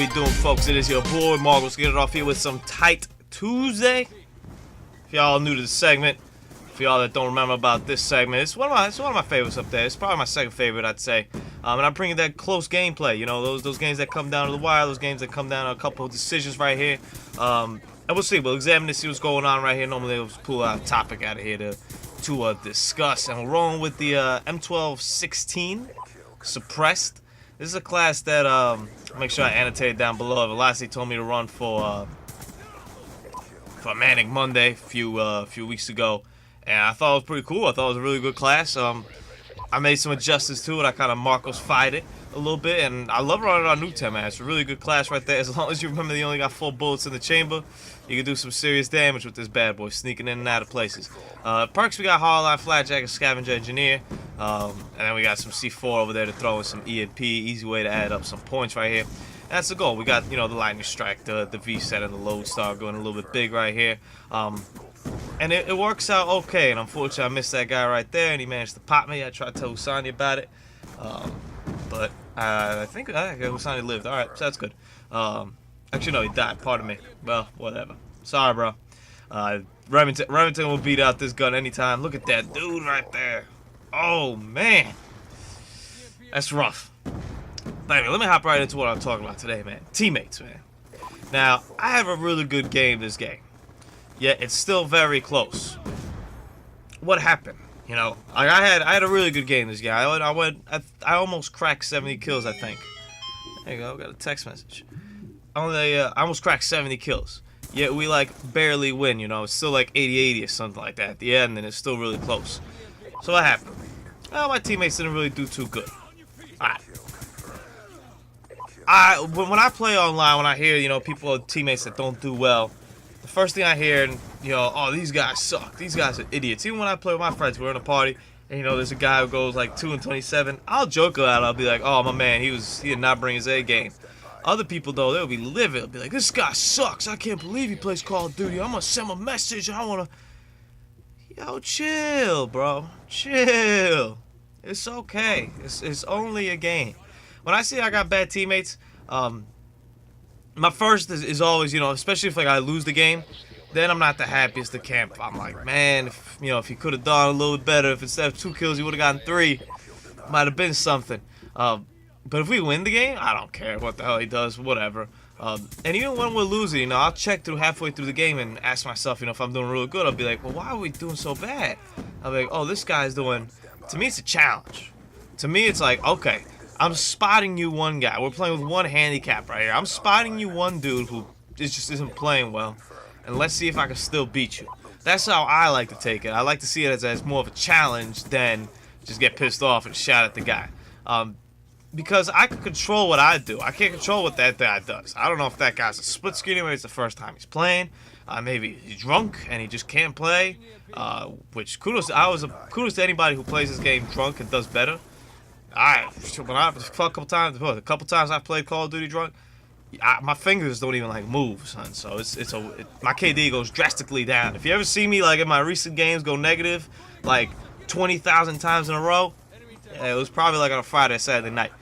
we doing, folks? It is your boy Marcos. Get it off here with some tight Tuesday. If y'all new to the segment, for y'all that don't remember about this segment, it's one of my favorites up there. It's probably my second favorite, I'd say. And I'm bringing that close gameplay. You know, those games that come down to the wire, those games that come down to a couple of decisions right here. And we'll see. We'll examine to see what's going on right here. Normally, we'll pull a topic out of here to discuss. And we're rolling with the M1216 suppressed. This is a class that I'll make sure I annotate down below. Velocity told me to run for Manic Monday a few weeks ago, and I thought it was pretty cool. I thought it was a really good class. I made some adjustments to it. I kind of Marcos-fied it a little bit, and I love running on Nuketown, man. It's a really good class right there. As long as you remember you only got 4 bullets in the chamber, you can do some serious damage with this bad boy, sneaking in and out of places. Perks, we got Hardline, Flatjack, and Scavenger Engineer. And then we got some C4 over there to throw in some EMP. Easy way to add up some points right here. That's the goal. We got, you know, the Lightning Strike, the V-Set, and the Lodestar going a little bit big right here. And it works out okay. And unfortunately, I missed that guy right there, and he managed to pop me. I tried to tell Usani about it. But I think Usani lived. All right, so that's good. Actually, no, he died. Pardon me. Well, whatever. Sorry, bro. Remington will beat out this gun anytime. Look at that dude right there. Oh, man. That's rough. But anyway, let me hop right into what I'm talking about today, man. Teammates, man. Now, I have a really good game this game. Yet, it's still very close. What happened? You know, like I had a really good game this game. I almost cracked 70 kills, I think. There you go, got a text message. I almost cracked 70 kills. Yet we like barely win, you know. It's still like 80-80 or something like that at the end, and it's still really close. So what happened? Well, my teammates didn't really do too good. Alright. When I play online, when I hear, you know, teammates that don't do well, the first thing I hear, you know, oh, these guys suck. These guys are idiots. Even when I play with my friends, we're in a party, and, you know, there's a guy who goes like 2-27. I'll joke about it. I'll be like, oh, my man, he did not bring his A game. Other people, though, they'll be livid. They'll be like, this guy sucks. I can't believe he plays Call of Duty. I'm going to send him a message. I want to... Yo, chill, bro. Chill. It's okay. It's only a game. When I see I got bad teammates, my first is always, you know, especially if like I lose the game, then I'm not the happiest to camp. I'm like, man, if he could have done a little bit better, if instead of 2 kills he would have gotten 3, might have been something. But if we win the game, I don't care what the hell he does, whatever. And even when we're losing, you know, I'll check halfway through the game and ask myself, you know, if I'm doing really good, I'll be like, well, why are we doing so bad? I'll be like, oh, this guy's doing... To me, it's a challenge. To me, it's like, okay, I'm spotting you one guy. We're playing with one handicap right here. I'm spotting you one dude who just isn't playing well, and let's see if I can still beat you. That's how I like to take it. I like to see it as more of a challenge than just get pissed off and shout at the guy. Because I can control what I do. I can't control what that guy does. I don't know if that guy's a split screen, maybe it's the first time he's playing. Maybe he's drunk and he just can't play. Which kudos to anybody who plays this game drunk and does better. A couple times I've played Call of Duty drunk, my fingers don't even like move, son. So my KD goes drastically down. If you ever see me like in my recent games go negative, like 20,000 times in a row, it was probably like on a Friday or Saturday night.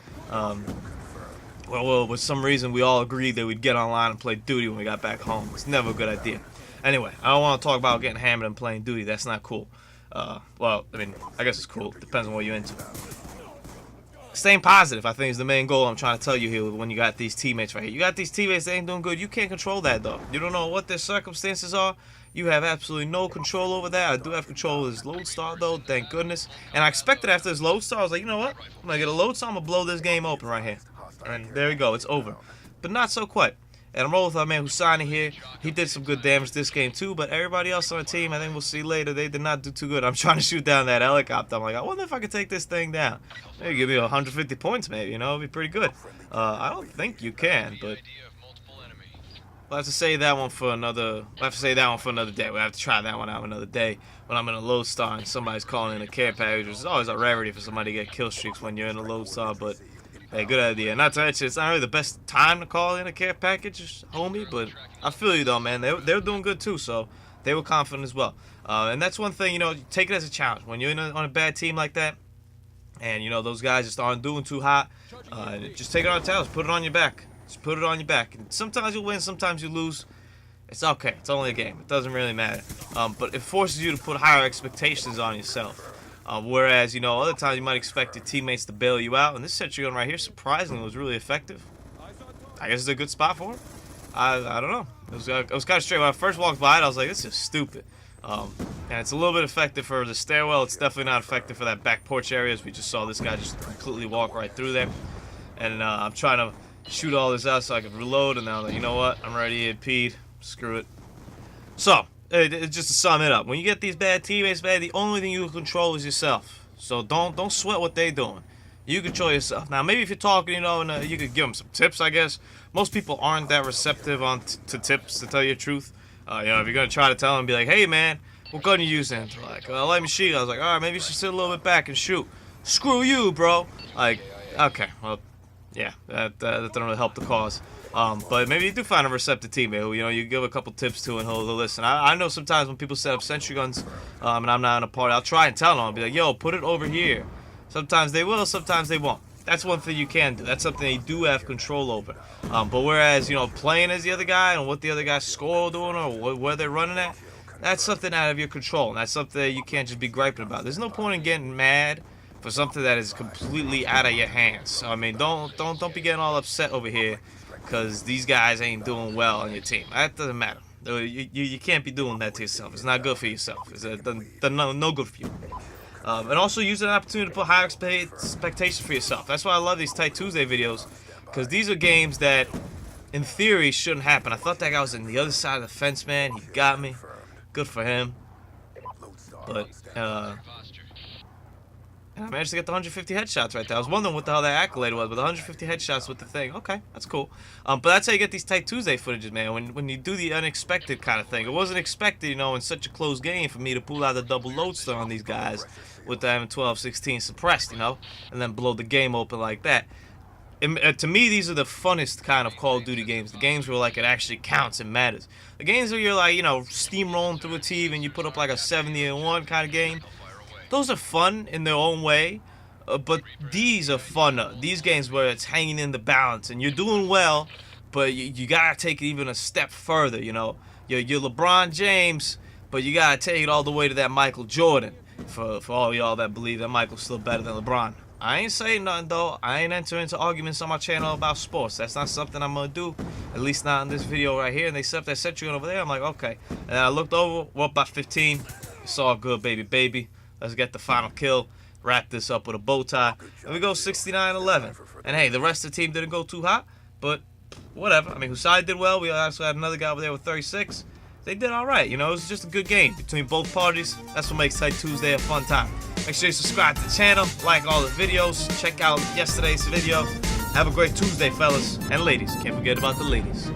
Well, with some reason we all agreed that we'd get online and play Duty when we got back home. It's never a good idea. Anyway, I don't want to talk about getting hammered and playing Duty. That's not cool. Well, I mean, I guess it's cool. Depends on what you're into. Staying positive, I think, is the main goal I'm trying to tell you here when you got these teammates right here. You got these teammates that ain't doing good. You can't control that, though. You don't know what their circumstances are. You have absolutely no control over that. I do have control of this Lodestar, though, thank goodness. And I expected after this Lodestar, I was like, you know what? I'm going to get a Lodestar, I'm going to blow this game open right here. And there we go, it's over. But not so quite. And I'm rolling with our man Husani here. He did some good damage this game too, but everybody else on the team, I think we'll see later, they did not do too good. I'm trying to shoot down that helicopter. I'm like, I wonder if I could take this thing down. Maybe give me 150 points, maybe, you know, it'd be pretty good. I don't think you can, but we'll have to save that one for another. We'll have to save that one for another day. We'll have to try that one out another day when I'm in a Lodestar and somebody's calling in a care package, which is always a rarity for somebody to get kill streaks when you're in a Lodestar, but hey, good idea. Not to mention, it's not really the best time to call in a care package, homie, but I feel you though, man. They're doing good too, so they were confident as well. And that's one thing, you know, take it as a challenge. When you're on a bad team like that, and you know those guys just aren't doing too hot, just take it on a challenge, put it on your back. Just put it on your back. And sometimes you win, sometimes you lose. It's okay. It's only a game. It doesn't really matter. But it forces you to put higher expectations on yourself. Whereas, you know, other times you might expect your teammates to bail you out. And this set you're on right here, surprisingly, was really effective. I guess it's a good spot for it. I don't know. It was kind of straight. When I first walked by it, I was like, this is stupid. And it's a little bit effective for the stairwell. It's definitely not effective for that back porch area, as we just saw this guy just completely walk right through there. And I'm trying to shoot all this out so I can reload. And now I'm like, you know what? I'm already hit P'd. Screw it. So, just to sum it up, when you get these bad teammates, man, the only thing you can control is yourself. So don't sweat what they're doing. You control yourself. Now, maybe if you're talking, you know, and you could give them some tips, I guess. Most people aren't that receptive to tips, to tell you the truth. You know, if you're gonna try to tell them, be like, hey, man, what gun you using? Like, light machine. I was like, all right, maybe you should sit a little bit back and shoot. Screw you, bro. Like, okay, well, yeah, that doesn't really help the cause. But maybe you do find a receptive teammate who, you know, you give a couple tips to and he'll listen. I know sometimes when people set up sentry guns and I'm not in a party, I'll try and tell them. I'll be like, yo, put it over here. Sometimes they will, sometimes they won't. That's one thing you can do. That's something you do have control over. But whereas, you know, playing as the other guy and what the other guy's score doing or where they're running at, that's something out of your control. And that's something that you can't just be griping about. There's no point in getting mad for something that is completely out of your hands. I mean, don't be getting all upset over here because these guys ain't doing well on your team. That doesn't matter. You can't be doing that to yourself. It's not good for yourself. It's no good for you. And also use an opportunity to put higher expectations for yourself. That's why I love these Tight Tuesday videos, because these are games that, in theory, shouldn't happen. I thought that guy was on the other side of the fence, man. He got me. Good for him. But, and I managed to get the 150 headshots right there. I was wondering what the hell that accolade was, but the 150 headshots with the thing. Okay, that's cool. But that's how you get these Tight Tuesday footages, man. When you do the unexpected kind of thing. It wasn't expected, you know, in such a close game for me to pull out the double loadster on these guys with the M1216 suppressed, you know, and then blow the game open like that. To me, these are the funnest kind of Call of Duty games. The games where, like, it actually counts and matters. The games where you're, like, you know, steamrolling through a team and you put up, like, a 70-1 kind of game. Those are fun in their own way, but these are funner. These games where it's hanging in the balance and you're doing well, but you gotta take it even a step further, you know. You're LeBron James, but you gotta take it all the way to that Michael Jordan. For all y'all that believe that Michael's still better than LeBron. I ain't saying nothing, though. I ain't entering into arguments on my channel about sports. That's not something I'm gonna do, at least not in this video right here. And they set up that sentry gun over there. I'm like, okay. And I looked over, we're up by 15. It's all good, baby. Let's get the final kill, wrap this up with a bow tie, and we go 69-11. And hey, the rest of the team didn't go too hot, but whatever. I mean, Husai did well. We also had another guy over there with 36. They did all right. You know, it was just a good game between both parties. That's what makes Tight Tuesday a fun time. Make sure you subscribe to the channel, like all the videos, check out yesterday's video. Have a great Tuesday, fellas and ladies. Can't forget about the ladies.